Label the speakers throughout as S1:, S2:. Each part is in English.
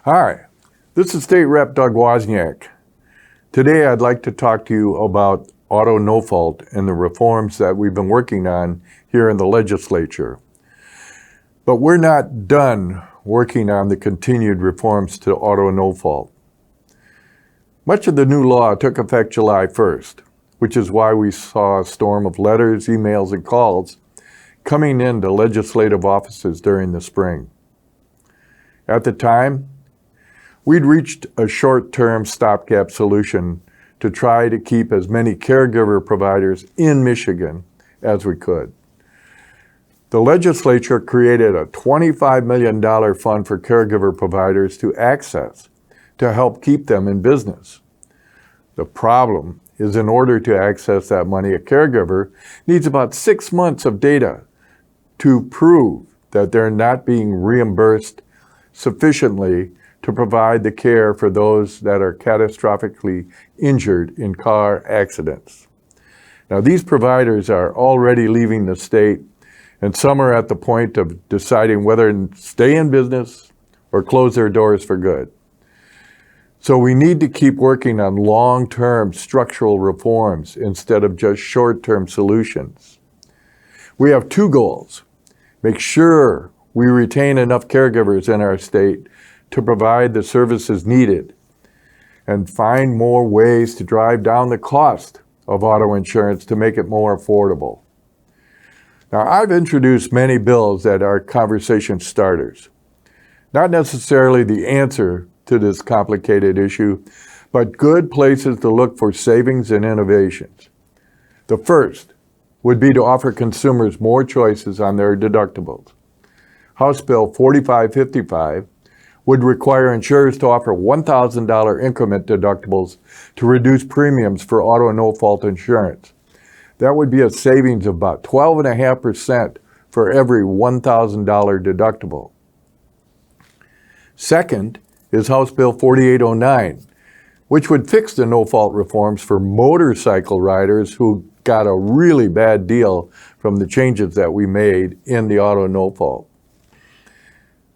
S1: Hi, this is State Rep Doug Wozniak. Today I'd like to talk to you about auto no-fault and the reforms that we've been working on here in the legislature. But we're not done working on the continued reforms to auto no-fault. Much of the new law took effect July 1st, which is why we saw a storm of letters, emails, and calls coming into legislative offices during the spring. At the time, we'd reached a short-term stopgap solution to try to keep as many caregiver providers in Michigan as we could. The legislature created a $25 million fund for caregiver providers to access to help keep them in business. The problem is, in order to access that money, a caregiver needs about 6 months of data to prove that they're not being reimbursed sufficiently to provide the care for those that are catastrophically injured in car accidents. Now, these providers are already leaving the state, and some are at the point of deciding whether to stay in business or close their doors for good. So we need to keep working on long-term structural reforms instead of just short-term solutions. We have two goals: make sure we retain enough caregivers in our state to provide the services needed, and find more ways to drive down the cost of auto insurance to make it more affordable. Now, I've introduced many bills that are conversation starters. Not necessarily the answer to this complicated issue, but good places to look for savings and innovations. The first would be to offer consumers more choices on their deductibles. House Bill 4555 would require insurers to offer $1,000 increment deductibles to reduce premiums for auto no-fault insurance. That would be a savings of about 12.5% for every $1,000 deductible. Second is House Bill 4809, which would fix the no-fault reforms for motorcycle riders who got a really bad deal from the changes that we made in the auto no-fault.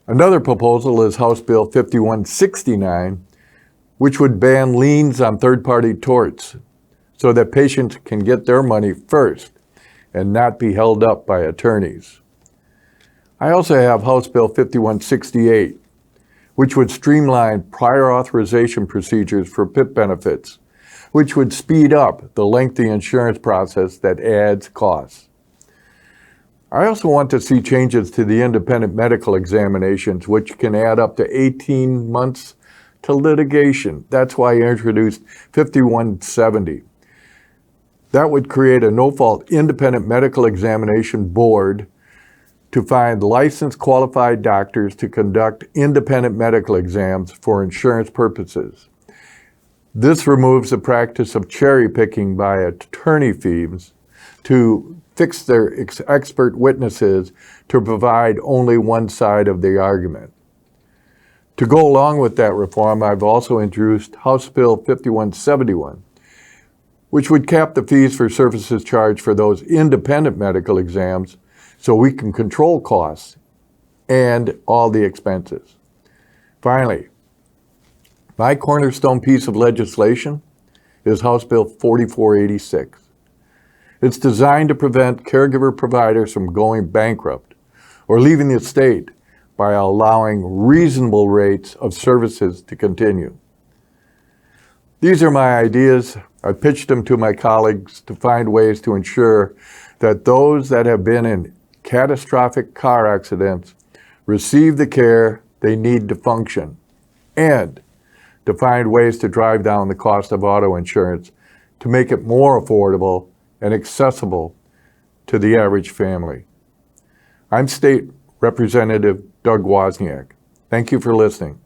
S1: Another proposal is House Bill 5169, which would ban liens on third-party torts so that patients can get their money first and not be held up by attorneys. I also have House Bill 5168, which would streamline prior authorization procedures for PIP benefits, which would speed up the lengthy insurance process that adds costs. I also want to see changes to the independent medical examinations, which can add up to 18 months to litigation. That's why I introduced 5170. That would create a no-fault independent medical examination board to find licensed qualified doctors to conduct independent medical exams for insurance purposes. This removes the practice of cherry picking by attorney fees to fix their expert witnesses to provide only one side of the argument. To go along with that reform, I've also introduced House Bill 5171, which would cap the fees for services charged for those independent medical exams so we can control costs and all the expenses. Finally, my cornerstone piece of legislation is House Bill 4486. It's designed to prevent caregiver providers from going bankrupt or leaving the state by allowing reasonable rates of services to continue. These are my ideas. I pitched them to my colleagues to find ways to ensure that those that have been in catastrophic car accidents receive the care they need to function, and to find ways to drive down the cost of auto insurance to make it more affordable and accessible to the average family. I'm State Representative Doug Wozniak. Thank you for listening.